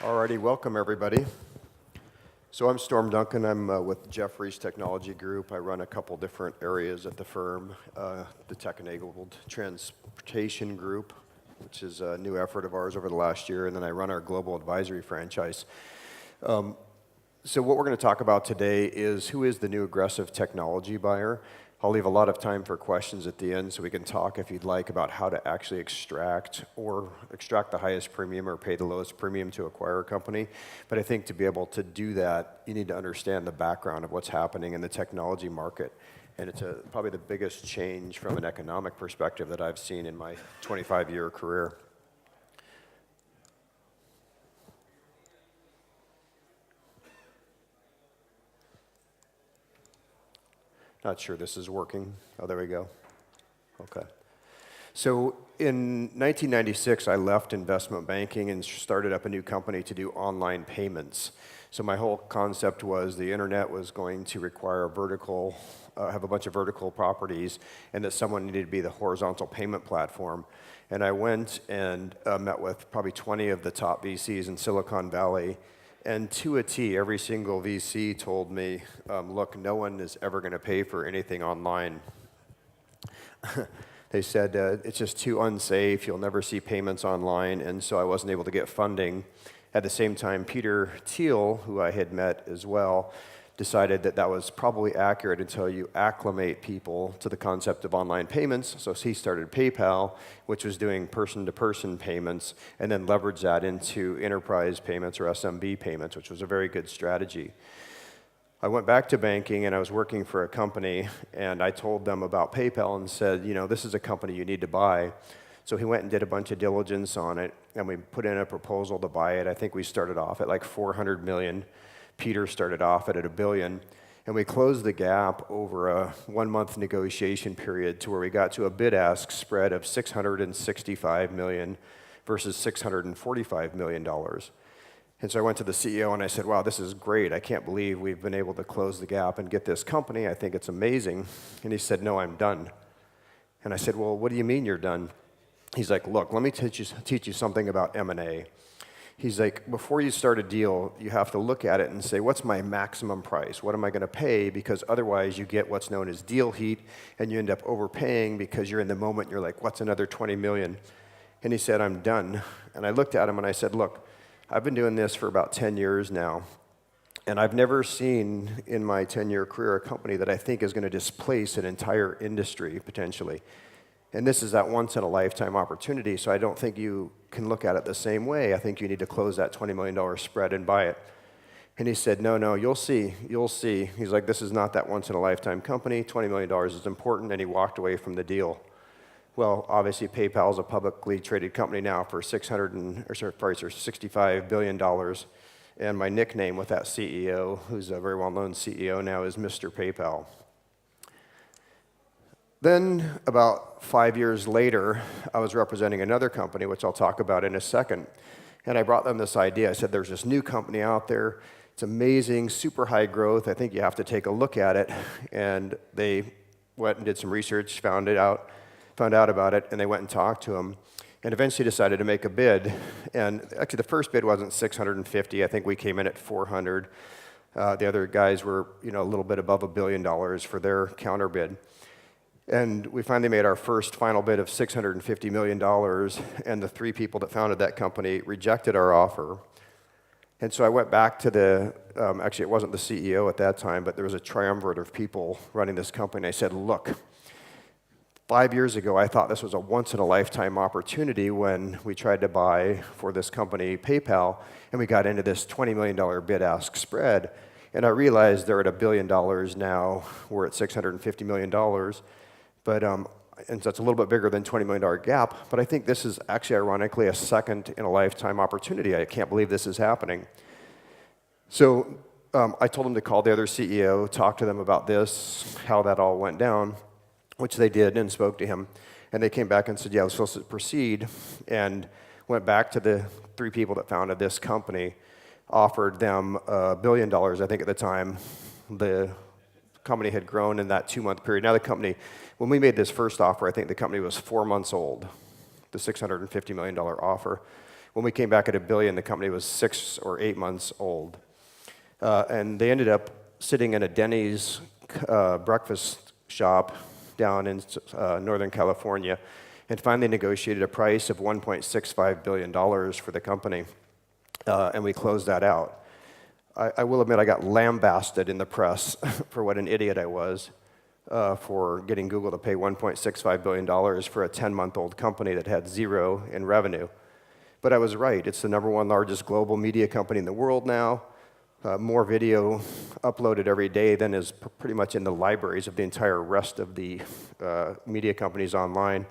Alrighty, welcome everybody. So I'm Duncan. I'm with Jefferies Technology Group. I run a couple different areas at the firm. The Tech-Enabled Transportation Group, which is a new effort of ours over the last year, and then I run our global advisory franchise. So what we're going to talk about today is who is the new aggressive technology buyer. I'll leave a lot of time for questions at the end so we can talk, if you'd like, about how to actually extract the highest premium or pay the lowest premium to acquire a company. But I think to be able to do that, you need to understand the background of what's happening in the technology market. And it's probably the biggest change from an economic perspective that I've seen in my 25-year career. Not sure this is working. Oh, there we go. Okay. So in 1996, I left investment banking and started up a new company to do online payments. So my whole concept was the internet was going to require have a bunch of vertical properties, and that someone needed to be the horizontal payment platform. And I went and met with probably 20 of the top VCs in Silicon Valley. And to a T, every single VC told me, look, no one is ever going to pay for anything online. They said, it's just too unsafe, you'll never see payments online, and so I wasn't able to get funding. At the same time, Peter Thiel, who I had met as well, decided that that was probably accurate until you acclimate people to the concept of online payments. So he started PayPal, which was doing person-to-person payments, and then leveraged that into enterprise payments or SMB payments, which was a very good strategy. I went back to banking, and I was working for a company, and I told them about PayPal and said, you know, this is a company you need to buy. So he went and did a bunch of diligence on it, and we put in a proposal to buy it. I think we started off at like $400 million. Peter started off at $1 billion, and we closed the gap over a 1-month negotiation period to where we got to a bid-ask spread of $665 million versus $645 million. And so I went to the CEO and I said, wow, this is great. I can't believe we've been able to close the gap and get this company. I think it's amazing. And he said, no, I'm done. And I said, well, what do you mean you're done? He's like, look, let me teach you something about M&A. He's like, before you start a deal, you have to look at it and say, what's my maximum price? What am I going to pay? Because otherwise you get what's known as deal heat, and you end up overpaying because you're in the moment, you're like, what's another 20 million? And he said, I'm done. And I looked at him and I said, look, I've been doing this for about 10 years now, and I've never seen in my 10-year career a company that I think is going to displace an entire industry, potentially. And this is that once-in-a-lifetime opportunity, so I don't think you can look at it the same way. I think you need to close that $20 million spread and buy it. And he said, no, you'll see. He's like, this is not that once-in-a-lifetime company. $20 million is important, and he walked away from the deal. Well, obviously, PayPal is a publicly traded company now for $65 billion. And my nickname with that CEO, who's a very well-known CEO now, is Mr. PayPal. Then, about 5 years later, I was representing another company, which I'll talk about in a second, and I brought them this idea. I said, there's this new company out there. It's amazing, super high growth. I think you have to take a look at it. And they went and did some research, found out about it, and they went and talked to him, and eventually decided to make a bid. And actually, the first bid wasn't 650. I think we came in at 400. The other guys were, a little bit above $1 billion for their counter bid. And we finally made our final bid of $650 million, and the 3 people that founded that company rejected our offer. And so I went back to actually it wasn't the CEO at that time, but there was a triumvirate of people running this company. I said, look, 5 years ago, I thought this was a once-in-a-lifetime opportunity when we tried to buy for this company, PayPal, and we got into this $20 million bid-ask spread. And I realized they're at $1 billion now. We're at $650 million. But, and so it's a little bit bigger than $20 million gap, but I think this is actually, ironically, a second-in-a-lifetime opportunity. I can't believe this is happening. So I told them to call the other CEO, talk to them about this, how that all went down, which they did, and spoke to him. And they came back and said, yeah, we're supposed to proceed, and went back to the 3 people that founded this company, offered them $1 billion, I think at the time. The company had grown in that 2-month period. Now the company, when we made this first offer, I think the company was 4 months old, the $650 million offer. When we came back at $1 billion, the company was 6 or 8 months old. And they ended up sitting in a Denny's breakfast shop down in Northern California and finally negotiated a price of $1.65 billion for the company. And we closed that out. I will admit I got lambasted in the press for what an idiot I was for getting Google to pay $1.65 billion for a 10-month-old company that had 0 in revenue. But I was right. It's the #1 largest global media company in the world now. More video uploaded every day than is pretty much in the libraries of the entire rest of the media companies online.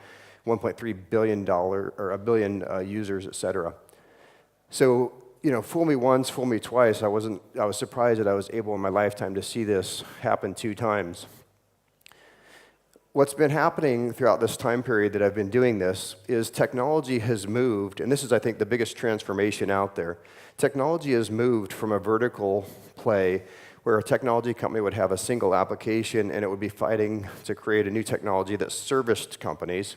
$1.3 billion or a billion users, et cetera. So, fool me once, fool me twice. I was surprised that I was able in my lifetime to see this happen 2 times. What's been happening throughout this time period that I've been doing this is technology has moved, and this is, I think, the biggest transformation out there. Technology has moved from a vertical play where a technology company would have a single application and it would be fighting to create a new technology that serviced companies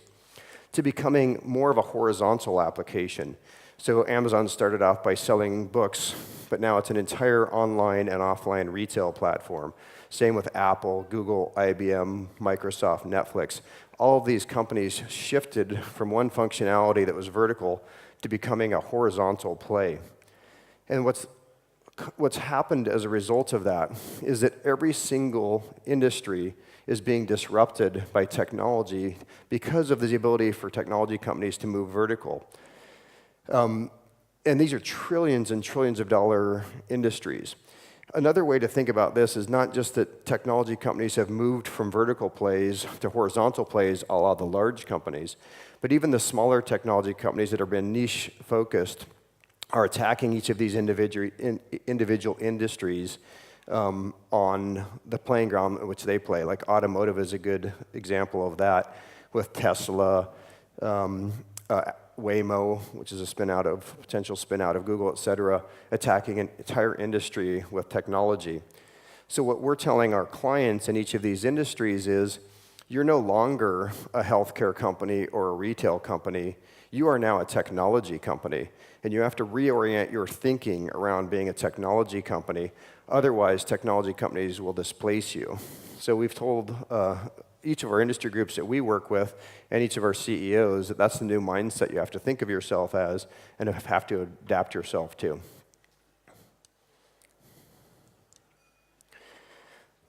to becoming more of a horizontal application. So Amazon started off by selling books, but now it's an entire online and offline retail platform. Same with Apple, Google, IBM, Microsoft, Netflix. All of these companies shifted from one functionality that was vertical to becoming a horizontal play. And what's happened as a result of that is that every single industry is being disrupted by technology because of the ability for technology companies to move vertical. And these are trillions and trillions of dollar industries. Another way to think about this is not just that technology companies have moved from vertical plays to horizontal plays, a la the large companies, but even the smaller technology companies that have been niche focused are attacking each of these individual industries on the playing ground in which they play. Like automotive is a good example of that, with Tesla, Waymo, which is a potential spin out of Google, et cetera, attacking an entire industry with technology. So what we're telling our clients in each of these industries is, you're no longer a healthcare company or a retail company. You are now a technology company, and you have to reorient your thinking around being a technology company. Otherwise, technology companies will displace you. So we've told each of our industry groups that we work with and each of our CEOs that that's the new mindset you have to think of yourself as and have to adapt yourself to.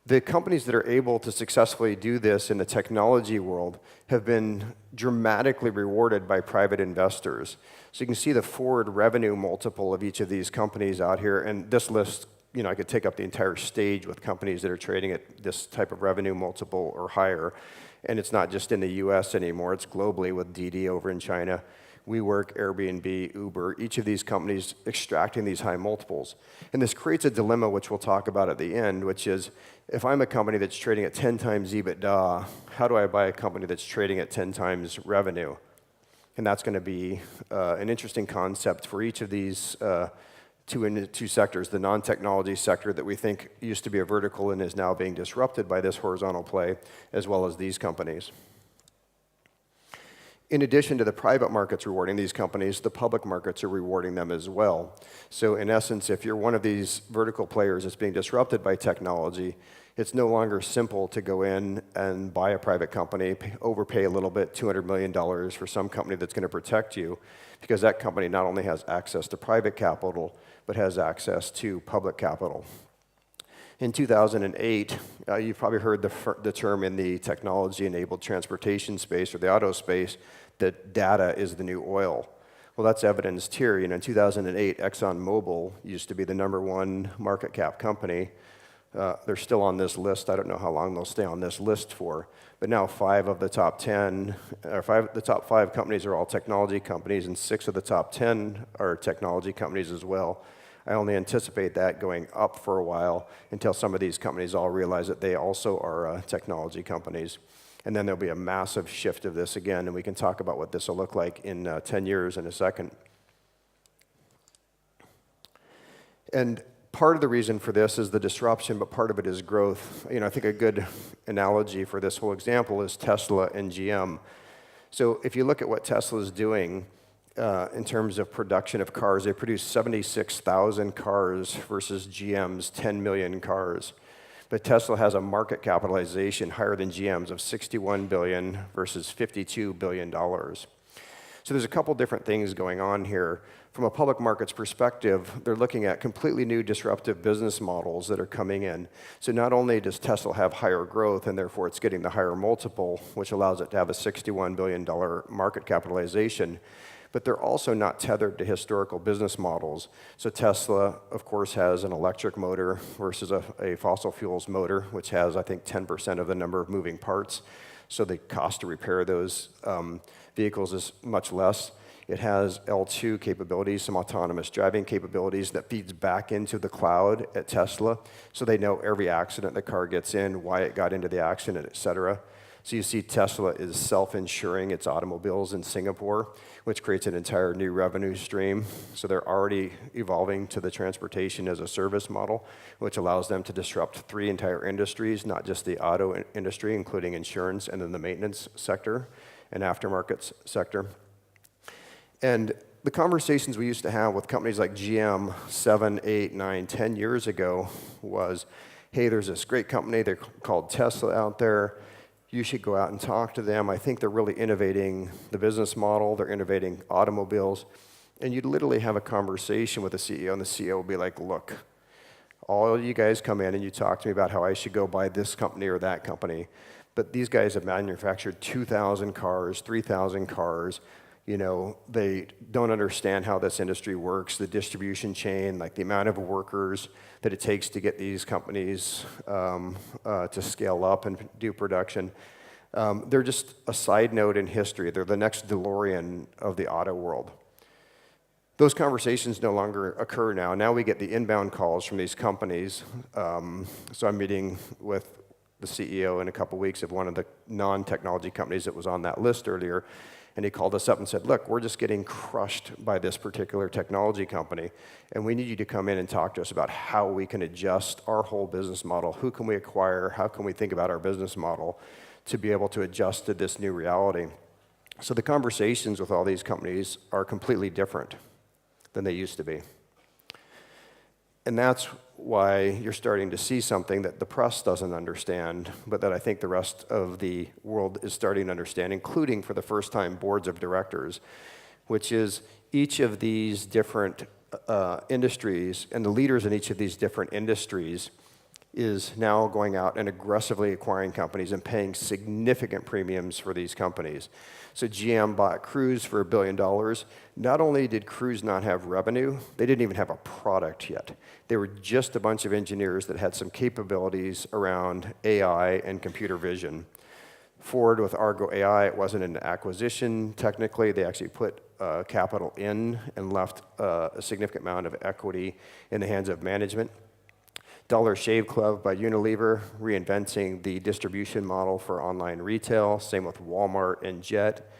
The companies that are able to successfully do this in the technology world have been dramatically rewarded by private investors. So you can see the forward revenue multiple of each of these companies out here, and this list, I could take up the entire stage with companies that are trading at this type of revenue multiple or higher. And it's not just in the US anymore, it's globally with DiDi over in China, WeWork, Airbnb, Uber, each of these companies extracting these high multiples. And this creates a dilemma, which we'll talk about at the end, which is, if I'm a company that's trading at 10 times EBITDA, how do I buy a company that's trading at 10 times revenue? And that's going to be an interesting concept for each of these two sectors, the non-technology sector that we think used to be a vertical and is now being disrupted by this horizontal play, as well as these companies. In addition to the private markets rewarding these companies, the public markets are rewarding them as well. So in essence, if you're one of these vertical players that's being disrupted by technology, it's no longer simple to go in and buy a private company, overpay a little bit, $200 million for some company that's going to protect you, because that company not only has access to private capital, but has access to public capital. In 2008, you've probably heard the term in the technology-enabled transportation space or the auto space that data is the new oil. Well, that's evidenced here. In 2008, ExxonMobil used to be the #1 market cap company. They're still on this list. I don't know how long they'll stay on this list for. But now 5 of the top 10, or the top 5 companies are all technology companies, and 6 of the top 10 are technology companies as well. I only anticipate that going up for a while until some of these companies all realize that they also are technology companies. And then there'll be a massive shift of this again, and we can talk about what this will look like in 10 years in a second. And part of the reason for this is the disruption, but part of it is growth. I think a good analogy for this whole example is Tesla and GM. So if you look at what Tesla is doing, in terms of production of cars. They produce 76,000 cars versus GM's 10 million cars. But Tesla has a market capitalization higher than GM's of $61 billion versus $52 billion. So there's a couple different things going on here. From a public markets perspective, they're looking at completely new disruptive business models that are coming in. So not only does Tesla have higher growth, and therefore it's getting the higher multiple, which allows it to have a $61 billion market capitalization, but they're also not tethered to historical business models. So Tesla, of course, has an electric motor versus a fossil fuels motor, which has, I think, 10% of the number of moving parts. So the cost to repair those vehicles is much less. It has L2 capabilities, some autonomous driving capabilities that feeds back into the cloud at Tesla. So they know every accident the car gets in, why it got into the accident, et cetera. So you see Tesla is self-insuring its automobiles in Singapore, which creates an entire new revenue stream. So they're already evolving to the transportation as a service model, which allows them to disrupt 3 entire industries, not just the auto industry, including insurance, and then the maintenance sector and aftermarket sector. And the conversations we used to have with companies like GM 7, 8, 9, 10 years ago was, hey, there's this great company, they're called Tesla out there. You should go out and talk to them. I think they're really innovating the business model. They're innovating automobiles. And you'd literally have a conversation with the CEO, and the CEO would be like, look, all you guys come in and you talk to me about how I should go buy this company or that company. But these guys have manufactured 2,000 cars, 3,000 cars. You know, they don't understand how this industry works, the distribution chain, like the amount of workers that it takes to get these companies to scale up and do production. They're just a side note in history. They're the next DeLorean of the auto world. Those conversations no longer occur now. Now we get the inbound calls from these companies. So I'm meeting with the CEO in a couple weeks of one of the non-technology companies that was on that list earlier. And he called us up and said, look, we're just getting crushed by this particular technology company, and we need you to come in and talk to us about how we can adjust our whole business model. Who can we acquire? How can we think about our business model to be able to adjust to this new reality? So the conversations with all these companies are completely different than they used to be. And that's why you're starting to see something that the press doesn't understand, but that I think the rest of the world is starting to understand, including for the first time boards of directors, which is each of these different industries and the leaders in each of these different industries is now going out and aggressively acquiring companies and paying significant premiums for these companies. So GM bought Cruise for $1 billion. Not only did Cruise not have revenue, they didn't even have a product yet. They were just a bunch of engineers that had some capabilities around AI and computer vision. Ford with Argo AI, it wasn't an acquisition technically. They actually put capital in and left a significant amount of equity in the hands of management. Dollar Shave Club by Unilever, reinventing the distribution model for online retail. Same with Walmart and Jet.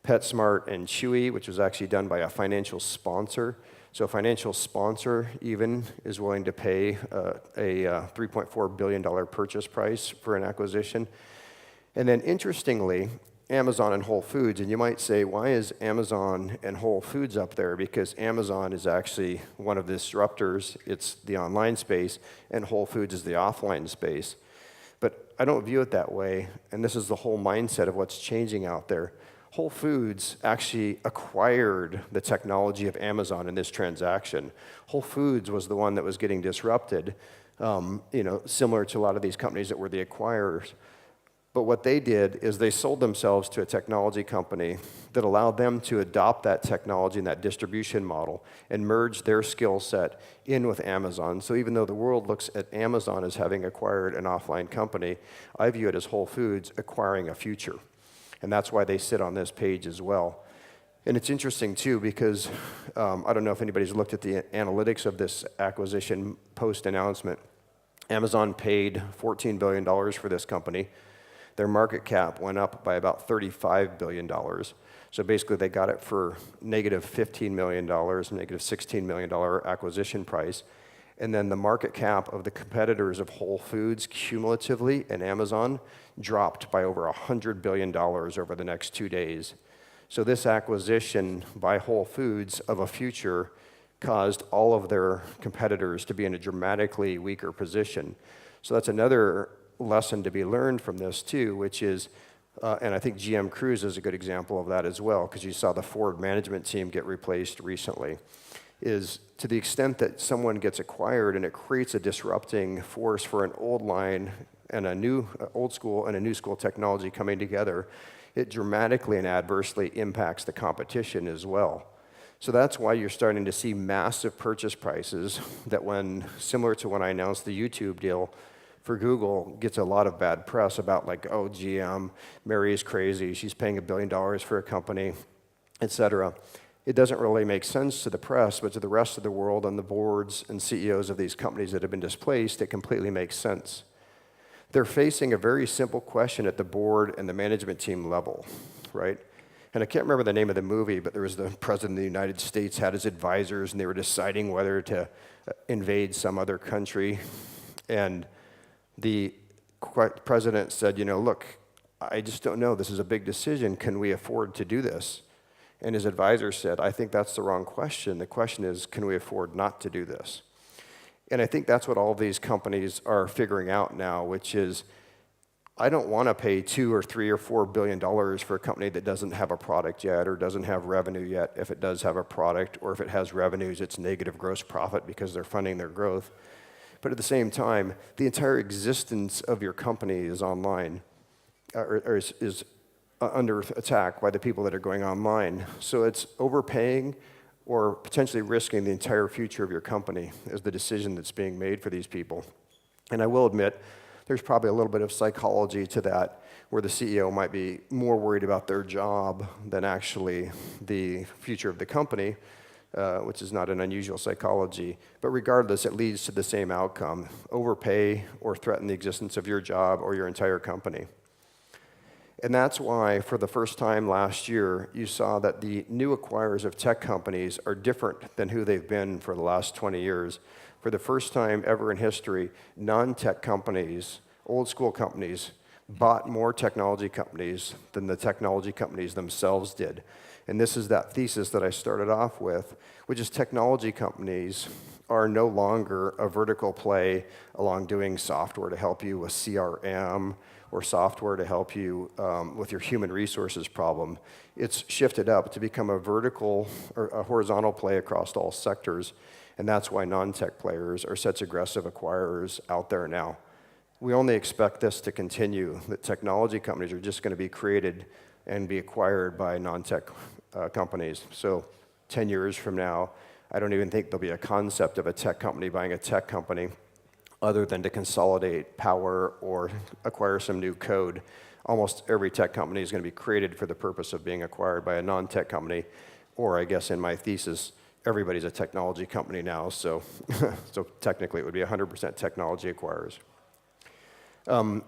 PetSmart and Chewy, which was actually done by a financial sponsor. So a financial sponsor even is willing to pay a $3.4 billion purchase price for an acquisition. And then interestingly, Amazon and Whole Foods, and you might say, why is Amazon and Whole Foods up there? Because Amazon is actually one of the disruptors. It's the online space, and Whole Foods is the offline space. But I don't view it that way, and this is the whole mindset of what's changing out there. Whole Foods actually acquired the technology of Amazon in this transaction. Whole Foods was the one that was getting disrupted, similar to a lot of these companies that were the acquirers. But what they did is they sold themselves to a technology company that allowed them to adopt that technology and that distribution model and merge their skill set in with Amazon. So even though the world looks at Amazon as having acquired an offline company, I view it as Whole Foods acquiring a future. And that's why they sit on this page as well. And it's interesting, too, because I don't know if anybody's looked at the analytics of this acquisition post-announcement. Amazon paid $14 billion for this company. Their market cap went up by about $35 billion. So basically, they got it for negative $15 million, negative $16 million acquisition price. And then the market cap of the competitors of Whole Foods cumulatively and Amazon dropped by over $100 billion over the next 2 days. So this acquisition by Whole Foods of a future caused all of their competitors to be in a dramatically weaker position. So that's another lesson to be learned from this too, which is, and I think GM Cruise is a good example of that as well, because you saw the Ford management team get replaced recently, is to the extent that someone gets acquired and it creates a disrupting force for an old line and a new old school and a new school technology coming together, it dramatically and adversely impacts the competition as well. So that's why you're starting to see massive purchase prices that when, similar to when I announced the YouTube deal for Google, gets a lot of bad press about like, oh, GM, Mary is crazy, she's paying $1 billion for a company, et cetera. It doesn't really make sense to the press, but to the rest of the world and the boards and CEOs of these companies that have been displaced, it completely makes sense. They're facing a very simple question at the board and the management team level, right? And I can't remember the name of the movie, but there was the president of the United States had his advisors, and they were deciding whether to invade some other country. And the president said, you know, look, I just don't know. This is a big decision. Can we afford to do this? And his advisor said, I think that's the wrong question. The question is, can we afford not to do this? And I think that's what all of these companies are figuring out now, which is, I don't want to pay $2 or $3 or $4 billion for a company that doesn't have a product yet or doesn't have revenue yet. If it does have a product, or if it has revenues, it's negative gross profit because they're funding their growth. But at the same time, the entire existence of your company is online, or is under attack by the people that are going online. So it's overpaying or potentially risking the entire future of your company is the decision that's being made for these people. And I will admit, there's probably a little bit of psychology to that, where the CEO might be more worried about their job than actually the future of the company, which is not an unusual psychology. But regardless, it leads to the same outcome: overpay or threaten the existence of your job or your entire company. And that's why, for the first time last year, you saw that the new acquirers of tech companies are different than who they've been for the last 20 years. For the first time ever in history, non-tech companies, old school companies, bought more technology companies than the technology companies themselves did. And this is that thesis that I started off with, which is technology companies are no longer a vertical play along doing software to help you with CRM or software to help you with your human resources problem. It's shifted up to become a vertical or a horizontal play across all sectors. And that's why non-tech players are such aggressive acquirers out there now. We only expect this to continue, that technology companies are just going to be created and be acquired by non-tech companies. So 10 years from now, I don't even think there'll be a concept of a tech company buying a tech company other than to consolidate power or acquire some new code. Almost every tech company is going to be created for the purpose of being acquired by a non-tech company, or I guess in my thesis, everybody's a technology company now, so so technically it would be 100% technology acquirers. I'll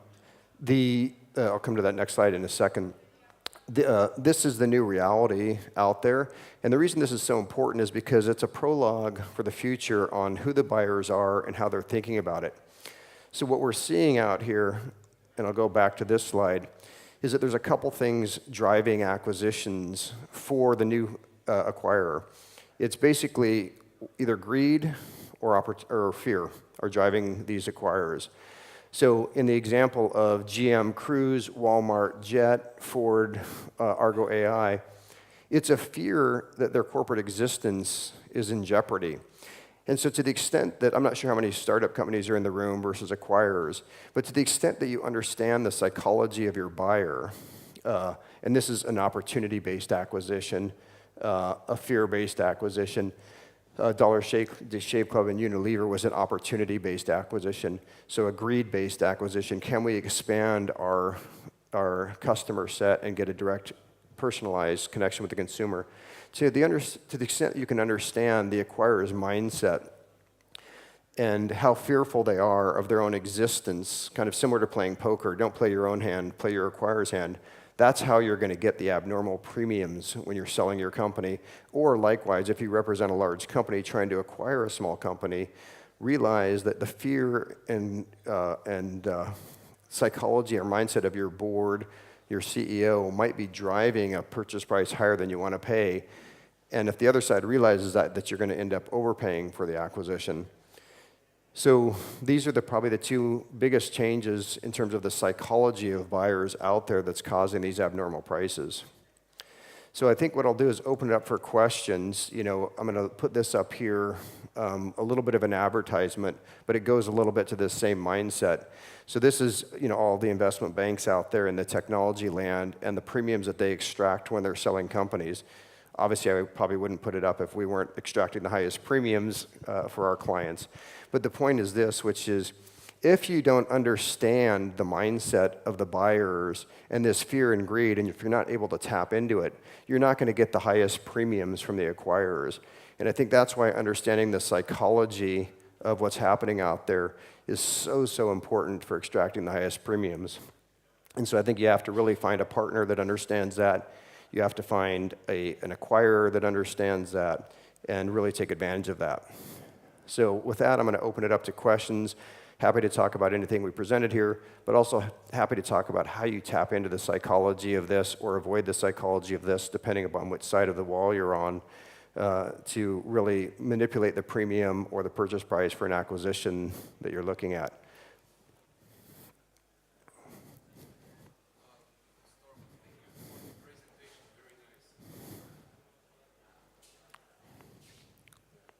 come to that next slide in a second. This is the new reality out there, and the reason this is so important is because it's a prologue for the future on who the buyers are and how they're thinking about it. So what we're seeing out here, and I'll go back to this slide, is that there's a couple things driving acquisitions for the new acquirer. It's basically either greed or fear are driving these acquirers. So in the example of GM Cruise, Walmart Jet, Ford, Argo AI, it's a fear that their corporate existence is in jeopardy. And so to the extent that, I'm not sure how many startup companies are in the room versus acquirers, but to the extent that you understand the psychology of your buyer, and this is an opportunity-based acquisition, a fear-based acquisition. Dollar Shave Club and Unilever was an opportunity-based acquisition. So a greed-based acquisition. Can we expand our customer set and get a direct, personalized connection with the consumer? To the extent you can understand the acquirer's mindset and how fearful they are of their own existence, kind of similar to playing poker. Don't play your own hand, play your acquirer's hand. That's how you're going to get the abnormal premiums when you're selling your company. Or likewise, if you represent a large company trying to acquire a small company, realize that the fear and psychology or mindset of your board, your CEO might be driving a purchase price higher than you want to pay. And if the other side realizes that you're going to end up overpaying for the acquisition. So these are probably the two biggest changes in terms of the psychology of buyers out there that's causing these abnormal prices. So I think what I'll do is open it up for questions. I'm going to put this up here, a little bit of an advertisement, but it goes a little bit to the same mindset. So this is, all the investment banks out there in the technology land and the premiums that they extract when they're selling companies. Obviously, I probably wouldn't put it up if we weren't extracting the highest premiums for our clients. But the point is this, which is, if you don't understand the mindset of the buyers and this fear and greed, and if you're not able to tap into it, you're not going to get the highest premiums from the acquirers. And I think that's why understanding the psychology of what's happening out there is so important for extracting the highest premiums. And so I think you have to really find a partner that understands that. You have to find an acquirer that understands that and really take advantage of that. So with that, I'm going to open it up to questions. Happy to talk about anything we presented here, but also happy to talk about how you tap into the psychology of this or avoid the psychology of this, depending upon which side of the wall you're on, to really manipulate the premium or the purchase price for an acquisition that you're looking at.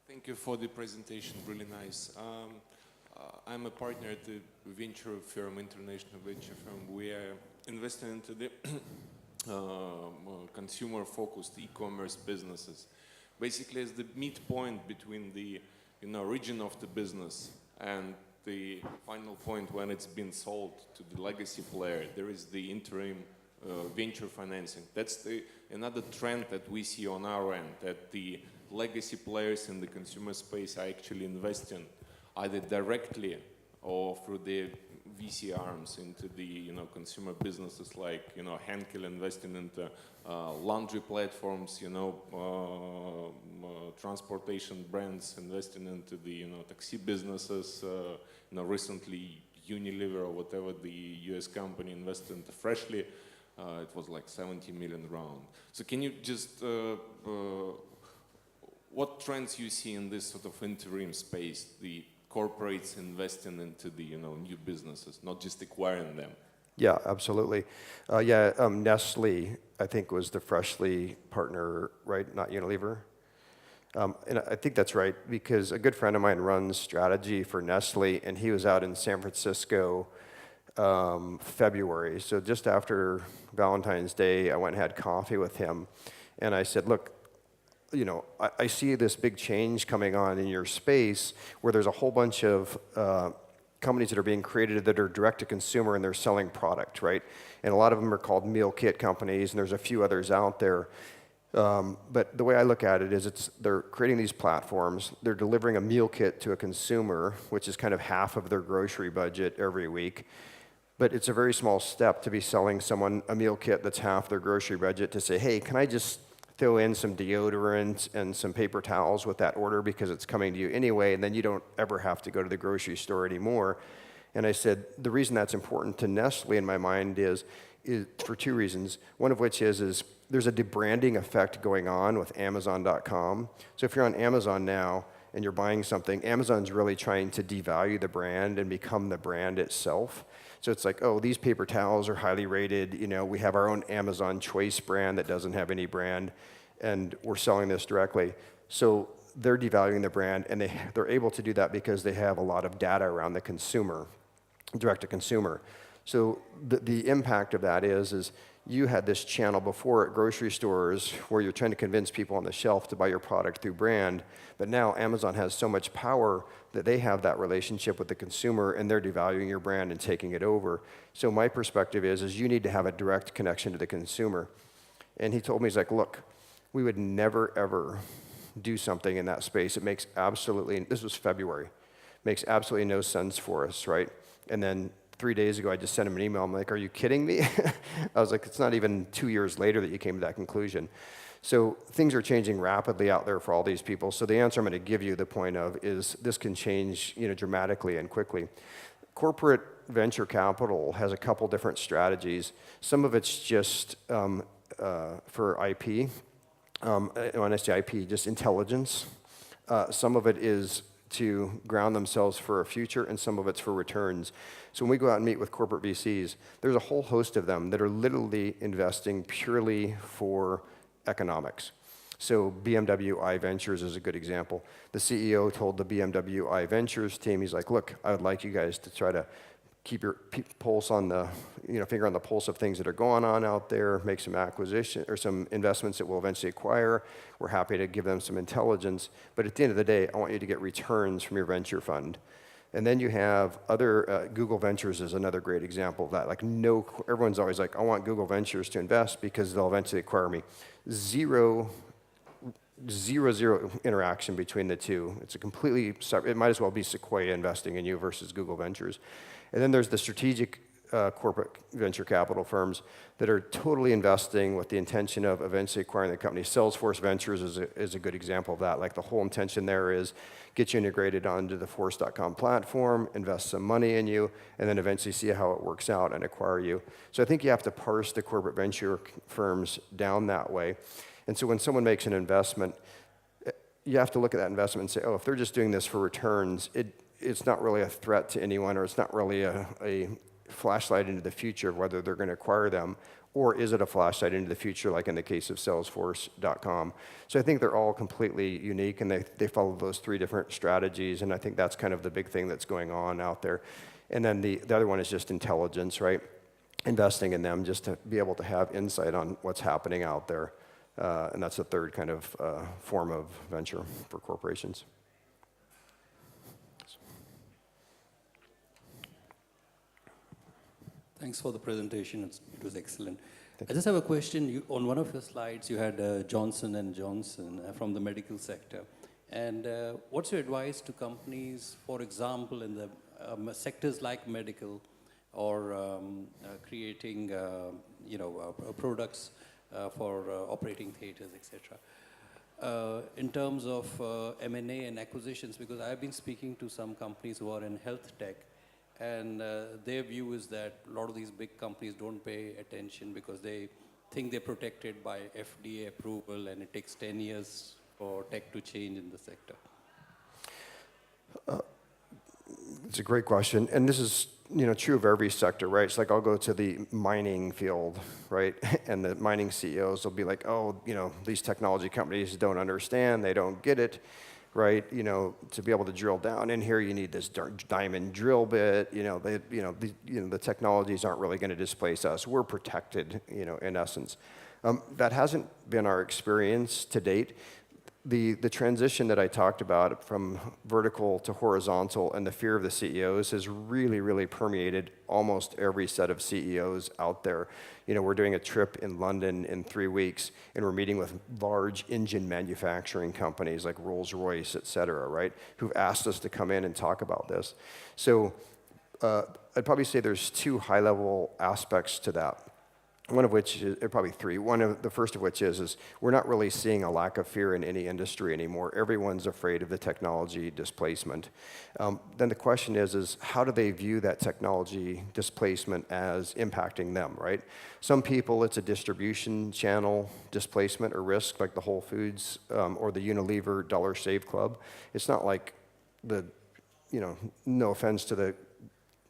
Thank you for the presentation, really nice. I'm a partner at the venture firm, international venture firm. We are investing into the consumer-focused e-commerce businesses. Basically, as the midpoint between the origin of the business and the final point when it's been sold to the legacy player, there is the interim venture financing. That's another trend that we see on our end, that the legacy players in the consumer space are actually investing either directly or through their VC arms into the consumer businesses like Henkel investing into laundry platforms, transportation brands investing into the taxi businesses. Recently Unilever or whatever the US company invested into Freshly. It was like 70 million round. So can you just what trends you see in this sort of interim space, the corporates investing into the new businesses, not just acquiring them? Yeah, absolutely. Nestle, I think, was the Freshly partner, right? Not Unilever. And I think that's right, because a good friend of mine runs strategy for Nestle, and he was out in San Francisco February. So just after Valentine's Day, I went and had coffee with him, and I said, look, I see this big change coming on in your space where there's a whole bunch of companies that are being created that are direct to consumer and they're selling product, right? And a lot of them are called meal kit companies, and there's a few others out there. But the way I look at it is they're creating these platforms, they're delivering a meal kit to a consumer, which is kind of half of their grocery budget every week. But it's a very small step to be selling someone a meal kit that's half their grocery budget to say, hey, can I just throw in some deodorant and some paper towels with that order because it's coming to you anyway, and then you don't ever have to go to the grocery store anymore. And I said, the reason that's important to Nestle in my mind is for two reasons. One of which is there's a debranding effect going on with Amazon.com. So if you're on Amazon now and you're buying something, Amazon's really trying to devalue the brand and become the brand itself. So it's like, oh, these paper towels are highly rated. We have our own Amazon Choice brand that doesn't have any brand, and we're selling this directly. So they're devaluing the brand, and they're able to do that because they have a lot of data around the consumer, direct to consumer. So the impact of that is you had this channel before at grocery stores where you're trying to convince people on the shelf to buy your product through brand, but now Amazon has so much power that they have that relationship with the consumer, and they're devaluing your brand and taking it over. So my perspective is you need to have a direct connection to the consumer. And he told me, he's like, look, we would never, ever do something in that space. It makes absolutely, this was February, makes absolutely no sense for us, right? And then 3 days ago, I just sent him an email. I'm like, are you kidding me? I was like, it's not even 2 years later that you came to that conclusion. So things are changing rapidly out there for all these people. So the answer I'm going to give you, the point of, is this can change dramatically and quickly. Corporate venture capital has a couple different strategies. Some of it's just for IP. When I say IP, just intelligence. Some of it is to ground themselves for a future, and some of it's for returns. So when we go out and meet with corporate VCs, there's a whole host of them that are literally investing purely for economics. So BMW I Ventures is a good example. The CEO told the BMW I Ventures team, he's like, look, I would like you guys to try to keep your pulse on the, finger on the pulse of things that are going on out there, make some acquisition or some investments that we'll eventually acquire. We're happy to give them some intelligence. But at the end of the day, I want you to get returns from your venture fund. And then you have other, Google Ventures is another great example of that. Like everyone's always like, I want Google Ventures to invest because they'll eventually acquire me. Zero interaction between the two. It's a completely separate, it might as well be Sequoia investing in you versus Google Ventures. And then there's the strategic corporate venture capital firms that are totally investing with the intention of eventually acquiring the company. Salesforce Ventures is a good example of that. Like the whole intention there is get you integrated onto the Force.com platform, invest some money in you, and then eventually see how it works out and acquire you. So I think you have to parse the corporate venture firms down that way. And so when someone makes an investment, you have to look at that investment and say, oh, if they're just doing this for returns, it's not really a threat to anyone, or it's not really a flashlight into the future of whether they're going to acquire them, or is it a flashlight into the future, like in the case of Salesforce.com. So I think they're all completely unique, and they follow those three different strategies, and I think that's kind of the big thing that's going on out there. And then the other one is just intelligence, right? Investing in them just to be able to have insight on what's happening out there. And that's the third kind of form of venture for corporations. Thanks for the presentation. It was excellent. I just have a question. On one of your slides, you had Johnson & Johnson from the medical sector. And what's your advice to companies, for example, in the sectors like medical or creating products for operating theaters, etc. In terms of M&A and acquisitions, because I've been speaking to some companies who are in health tech, and their view is that a lot of these big companies don't pay attention because they think they're protected by FDA approval, and it takes 10 years for tech to change in the sector. It's a great question, and this is true of every sector, right? It's like I'll go to the mining field, right? And the mining CEOs will be like, oh, these technology companies don't understand, they don't get it, right? To be able to drill down in here, you need this diamond drill bit. The technologies aren't really going to displace us. We're protected, in essence. That hasn't been our experience to date. The transition that I talked about from vertical to horizontal and the fear of the CEOs has really, really permeated almost every set of CEOs out there. We're doing a trip in London in 3 weeks, and we're meeting with large engine manufacturing companies like Rolls-Royce, et cetera, right, who've asked us to come in and talk about this. So I'd probably say there's 2 high-level aspects to that. One of which is, probably 3. The first of which is we're not really seeing a lack of fear in any industry anymore. Everyone's afraid of the technology displacement. Then the question is how do they view that technology displacement as impacting them, right? Some people, it's a distribution channel displacement or risk, like the Whole Foods or the Unilever Dollar Shave Club. It's not like no offense to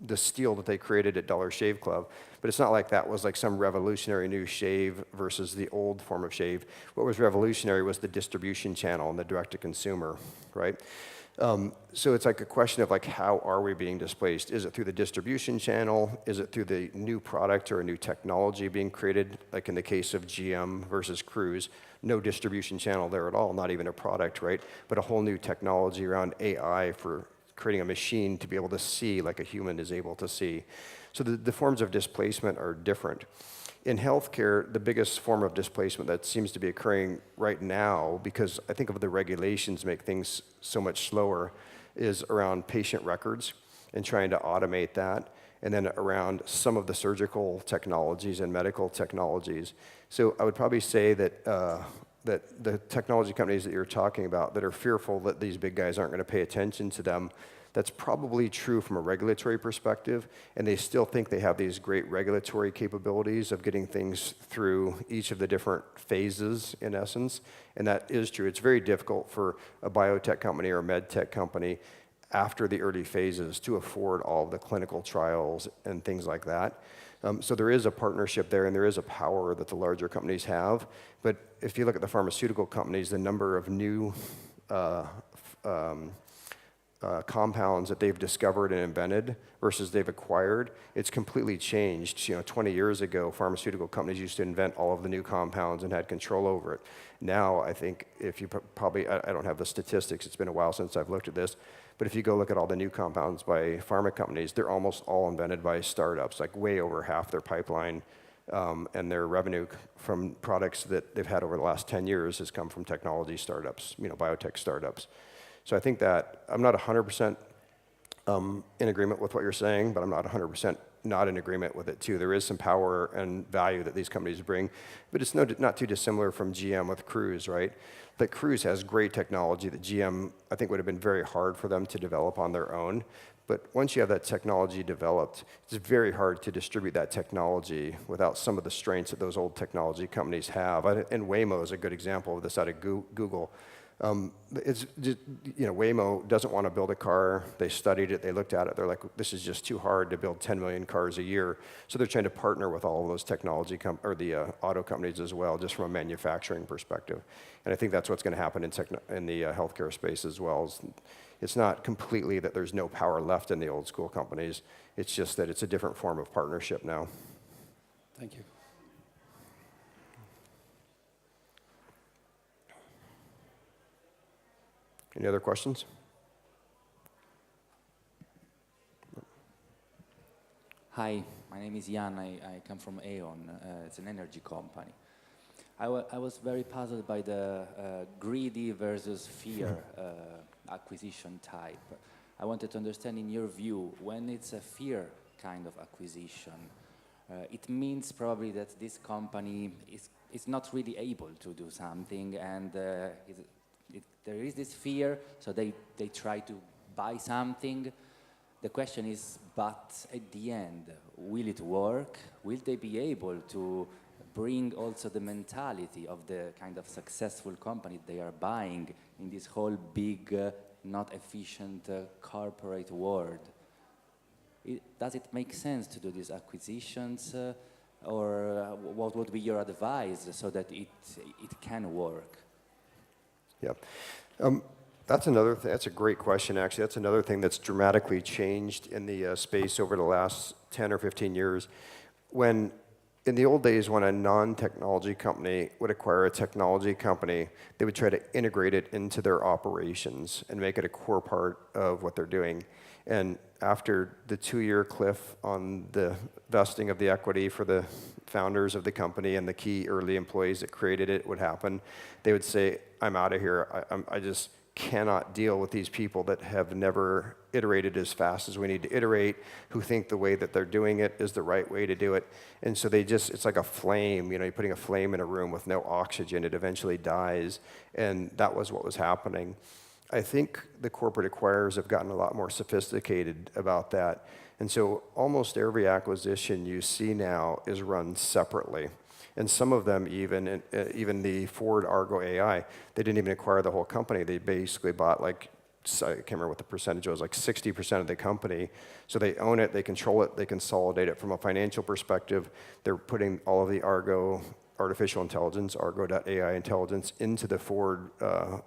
the steel that they created at Dollar Shave Club, but it's not like that was like some revolutionary new shave versus the old form of shave. What was revolutionary was the distribution channel and the direct-to-consumer, right? So it's like a question of like, how are we being displaced? Is it through the distribution channel? Is it through the new product or a new technology being created? Like in the case of GM versus Cruise, no distribution channel there at all, not even a product, right? But a whole new technology around AI for creating a machine to be able to see like a human is able to see. So the forms of displacement are different. In healthcare, the biggest form of displacement that seems to be occurring right now, because I think of the regulations make things so much slower, is around patient records and trying to automate that, and then around some of the surgical technologies and medical technologies. So I would probably say that the technology companies that you're talking about that are fearful that these big guys aren't going to pay attention to them, That's probably true from a regulatory perspective, and they still think they have these great regulatory capabilities of getting things through each of the different phases, in essence, and that is true. It's very difficult for a biotech company or a med tech company after the early phases to afford all of the clinical trials and things like that. So there is a partnership there, and there is a power that the larger companies have. But if you look at the pharmaceutical companies, the number of new compounds that they've discovered and invented versus they've acquired, it's completely changed. 20 years ago, pharmaceutical companies used to invent all of the new compounds and had control over it. Now, I think if you probably, I don't have the statistics, it's been a while since I've looked at this, but if you go look at all the new compounds by pharma companies, they're almost all invented by startups, like way over half their pipeline and their revenue from products that they've had over the last 10 years has come from technology startups, biotech startups. So I think that I'm not 100% in agreement with what you're saying, but I'm not 100% not in agreement with it too. There is some power and value that these companies bring, but it's not too dissimilar from GM with Cruise, right? But Cruise has great technology that GM, I think, would have been very hard for them to develop on their own. But once you have that technology developed, it's very hard to distribute that technology without some of the strengths that those old technology companies have. And Waymo is a good example of this out of Google. It's just, Waymo doesn't want to build a car. They studied it, they looked at it, they're like, this is just too hard to build 10 million cars a year. So they're trying to partner with all of those technology the auto companies as well, just from a manufacturing perspective. And I think that's what's going to happen in the healthcare space as well. It's not completely that there's no power left in the old school companies. It's just that it's a different form of partnership now. Thank you. Any other questions? Hi, my name is Jan. I come from Aeon. It's an energy company. I was very puzzled by the greedy versus fear acquisition type. I wanted to understand, in your view, when it's a fear kind of acquisition, it means probably that this company is not really able to do something, and there is this fear, so they try to buy something. The question is, but at the end, will it work? Will they be able to bring also the mentality of the kind of successful company they are buying in this whole big, not efficient corporate world? Does it make sense to do these acquisitions? Or what would be your advice so that it can work? Yeah. That's another thing. That's a great question, actually. That's another thing that's dramatically changed in the space over the last 10 or 15 years. In the old days, when a non-technology company would acquire a technology company, they would try to integrate it into their operations and make it a core part of what they're doing. And after the 2-year cliff on the vesting of the equity for the founders of the company and the key early employees that created it would happen, they would say, I'm out of here. I just cannot deal with these people that have never iterated as fast as we need to iterate, who think the way that they're doing it is the right way to do it. And so it's like a flame, you're putting a flame in a room with no oxygen, it eventually dies. And that was what was happening. I think the corporate acquirers have gotten a lot more sophisticated about that. And so almost every acquisition you see now is run separately. And some of them, even the Ford Argo AI, they didn't even acquire the whole company. They basically bought I can't remember what the percentage was, like 60% of the company. So they own it, they control it, they consolidate it. From a financial perspective, they're putting all of the Argo artificial intelligence, Argo.ai intelligence, into the Ford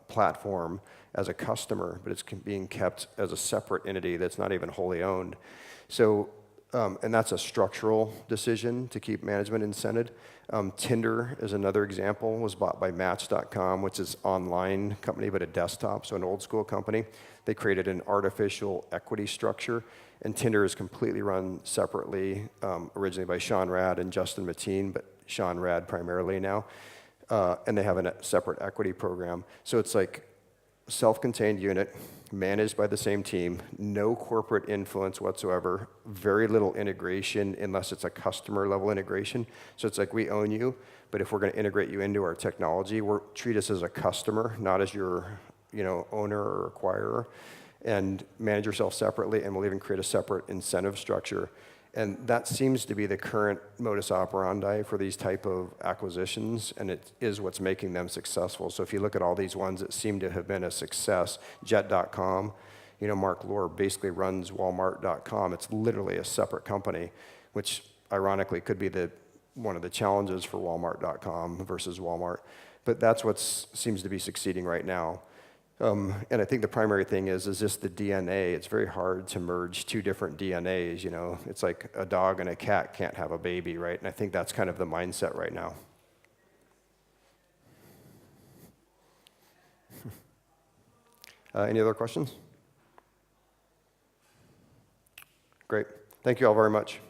platform as a customer, but it's being kept as a separate entity that's not even wholly owned. So, and that's a structural decision to keep management incented. Tinder is another example, was bought by Match.com, which is an online company, but a desktop, so an old school company. They created an artificial equity structure, and Tinder is completely run separately, originally by Sean Rad and Justin Mateen, but Sean Rad primarily now. And they have a separate equity program. So it's like self-contained unit, managed by the same team, no corporate influence whatsoever, very little integration unless it's a customer level integration. So it's like, we own you, but if we're going to integrate you into our technology, treat us as a customer, not as your owner or acquirer. and manage yourself separately, and we'll even create a separate incentive structure. And that seems to be the current modus operandi for these type of acquisitions, and it is what's making them successful. So if you look at all these ones that seem to have been a success, Jet.com, Mark Lohr basically runs Walmart.com. It's literally a separate company, which ironically could be one of the challenges for Walmart.com versus Walmart. But that's what seems to be succeeding right now. And I think the primary thing is just the DNA. It's very hard to merge two different DNAs, It's like a dog and a cat can't have a baby, right? And I think that's kind of the mindset right now. Any other questions? Great. Thank you all very much.